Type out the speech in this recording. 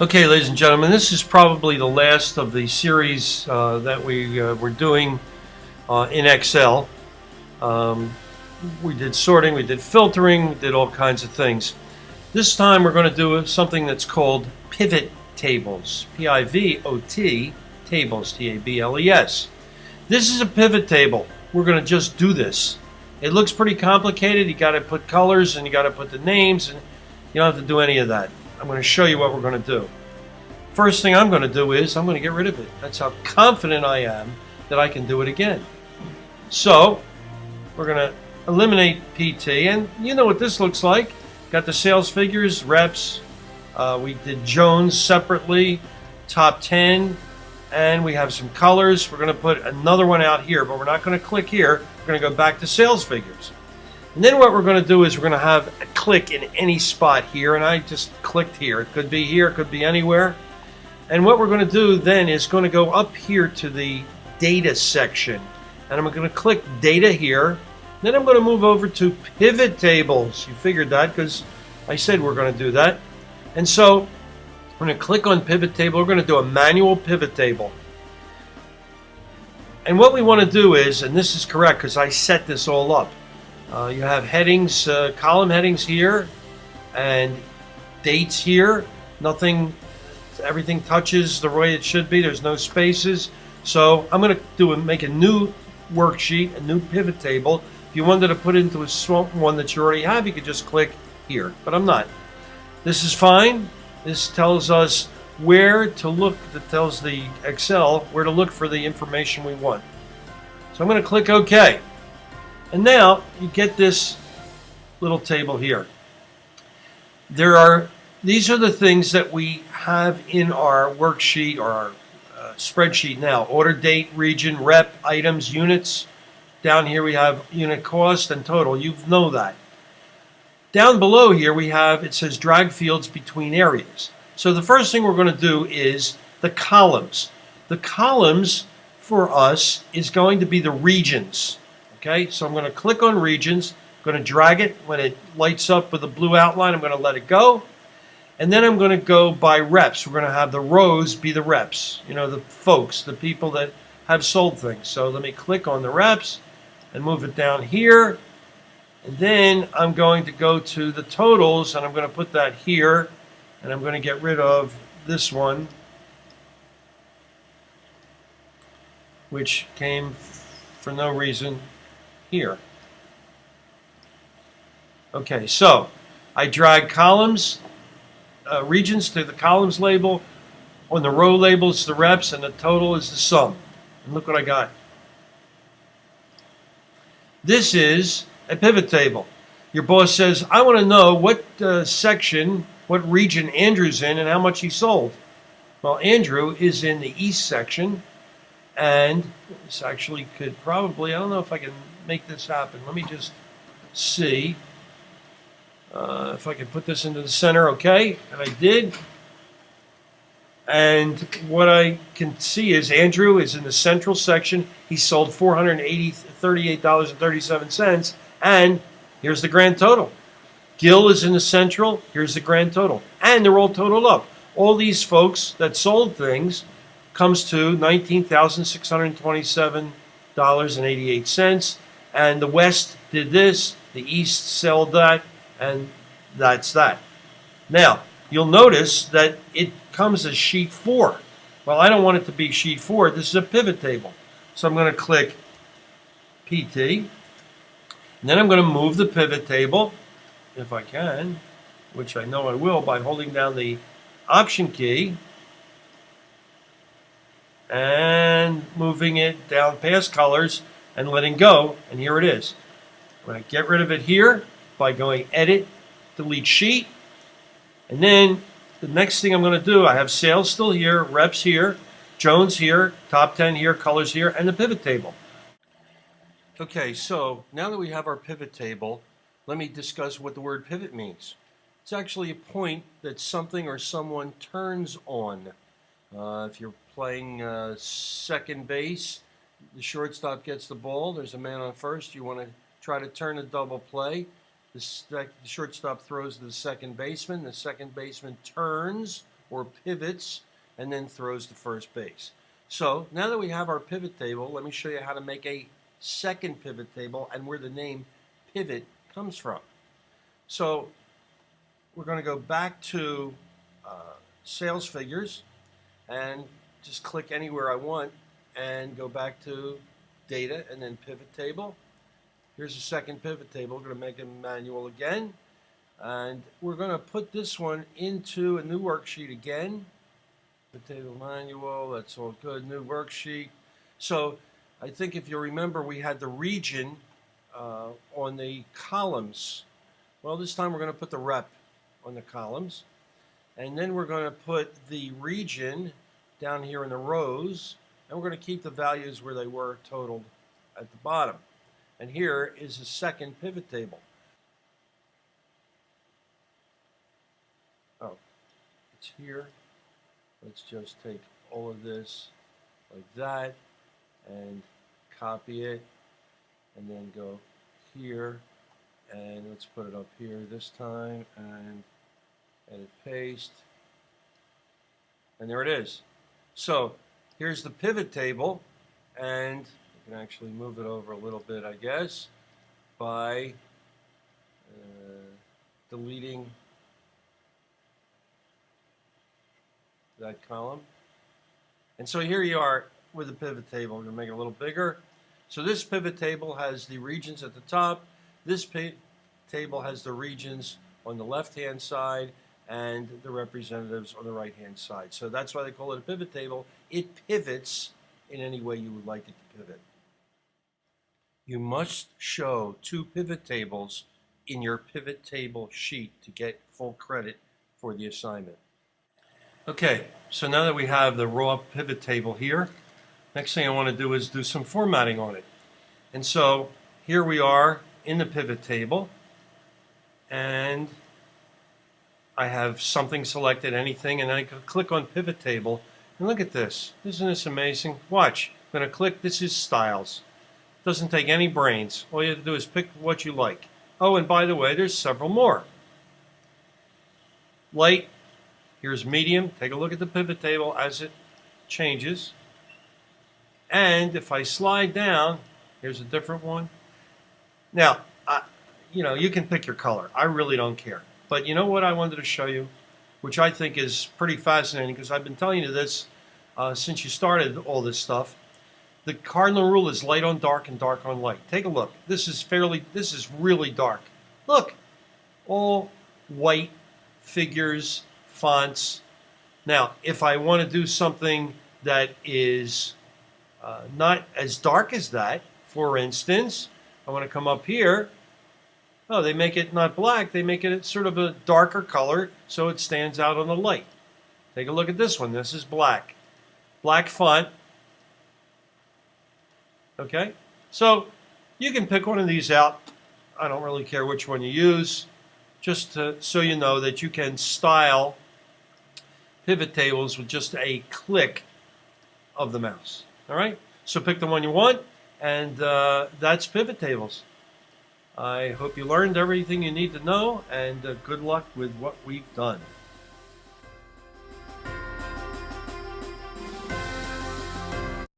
Okay, ladies and gentlemen, this is probably the last of the series that we were doing in Excel. Um, we did sorting, we did filtering, we did all kinds of things. This time we're going to do something that's called pivot tables. P-I-V-O-T, tables, T-A-B-L-E-S. This is a pivot table. We're going to just do this. It looks pretty complicated. You got to put colors and you got to put the names, and you don't have to do any of that. I'm going to show you what we're going to do. First thing I'm going to do is I'm going to get rid of it. That's how confident I am that I can do it again. So we're going to eliminate PT, and you know what this looks like. Got the sales figures, reps. We did Jones separately, top 10, and we have some colors. We're going to put another one out here, but we're not going to click here. We're going to go back to sales figures. And then what we're going to do is we're going to have a click in any spot here, and I just clicked here. It could be here, it could be anywhere. And what we're going to do then is going to go up here to the data section, and I'm going to click data here. Then I'm going to move over to pivot tables. You figured that because I said we're going to do that. And so I'm going to click on pivot table. We're going to do a manual pivot table. And what we want to do is, and this is correct because I set this all up, you have headings, column headings here, and dates here. Everything touches the way it should be. There's no spaces. So I'm going to make a new worksheet, a new pivot table. If you wanted to put it into a swamp one that you already have, you could just click here, but I'm not. This is fine. This tells us where to look. That tells the Excel where to look for the information we want. So I'm going to click OK. And now you get this little table here. These are the things that we have in our worksheet or our spreadsheet now. Order, date, region, rep, items, units. Down here we have unit cost and total. You know that. Down below here we have, it says drag fields between areas. So the first thing we're going to do is the columns. The columns for us is going to be the regions. Okay, so I'm going to click on regions, I'm going to drag it. When it lights up with a blue outline, I'm going to let it go. And then I'm going to go by reps. We're going to have the rows be the reps. You know, the folks, the people that have sold things. So let me click on the reps and move it down here. And then I'm going to go to the totals, and I'm going to put that here. And I'm going to get rid of this one, which came for no reason here. Okay, so I drag columns, regions to the columns label. On the row label it's the reps, and the total is the sum. And look what I got. This is a pivot table. Your boss says, I want to know what section, what region Andrew's in and how much he sold. Well, Andrew is in the East section, and this actually could probably, I don't know if I can make this happen. Let me just see if I can put this into the center. Okay, and I did. And what I can see is Andrew is in the central section. He sold $438.37, and here's the grand total. Gil is in the central. Here's the grand total, and they're all totaled up. All these folks that sold things comes to $19,627.88. And the West did this, the East sold that, and that's that. Now, you'll notice that it comes as sheet 4. Well, I don't want it to be sheet 4. This is a pivot table. So I'm going to click PT, and then I'm going to move the pivot table, if I can, which I know I will by holding down the Option key and moving it down past colors and letting go, and here it is. I'm going to get rid of it here by going Edit, Delete Sheet, and then the next thing I'm going to do, I have sales still here, reps here, Jones here, top 10 here, colors here, and the pivot table. Okay, so now that we have our pivot table, let me discuss what the word pivot means. It's actually a point that something or someone turns on. If you're playing second base, the shortstop gets the ball, there's a man on first, you want to try to turn a double play. The shortstop throws to the second baseman turns or pivots and then throws to first base. So now that we have our pivot table, let me show you how to make a second pivot table and where the name pivot comes from. So we're going to go back to sales figures and just click anywhere I want and go back to data and then pivot table. Here's a second pivot table. We're going to make it manual again. And we're going to put this one into a new worksheet again. Pivot table manual, that's all good. New worksheet. So I think if you remember, we had the region on the columns. Well, this time we're going to put the rep on the columns. And then we're going to put the region down here in the rows. And we're going to keep the values where they were totaled at the bottom. And here is the second pivot table. Oh, it's here. Let's just take all of this like that and copy it and then go here and let's put it up here this time and edit paste, and there it is. So here's the pivot table, and you can actually move it over a little bit, I guess, by deleting that column. And so here you are with the pivot table. We're going to make it a little bigger. So this pivot table has the regions at the top. This table has the regions on the left-hand side and the representatives on the right-hand side. So that's why they call it a pivot table. It pivots in any way you would like it to pivot. You must show two pivot tables in your pivot table sheet to get full credit for the assignment. Okay, so now that we have the raw pivot table here, next thing I want to do is do some formatting on it. And so here we are in the pivot table, and I have something selected, anything, and then I can click on pivot table, and look at this. Isn't this amazing? Watch. I'm going to click. This is styles. Doesn't take any brains. All you have to do is pick what you like. Oh, and by the way, there's several more. Light. Here's medium. Take a look at the pivot table as it changes. And if I slide down, here's a different one. Now, you can pick your color. I really don't care. But you know what I wanted to show you, which I think is pretty fascinating, because I've been telling you this since you started all this stuff. The cardinal rule is light on dark and dark on light. Take a look. This is really dark. Look, all white figures, fonts. Now, if I want to do something that is not as dark as that, for instance, I want to come up here. Oh, they make it not black, they make it sort of a darker color so it stands out on the light. Take a look at this one. This is black. Black font. Okay? So you can pick one of these out. I don't really care which one you use, just so you know that you can style pivot tables with just a click of the mouse. All right? So pick the one you want, and that's pivot tables. I hope you learned everything you need to know, and good luck with what we've done.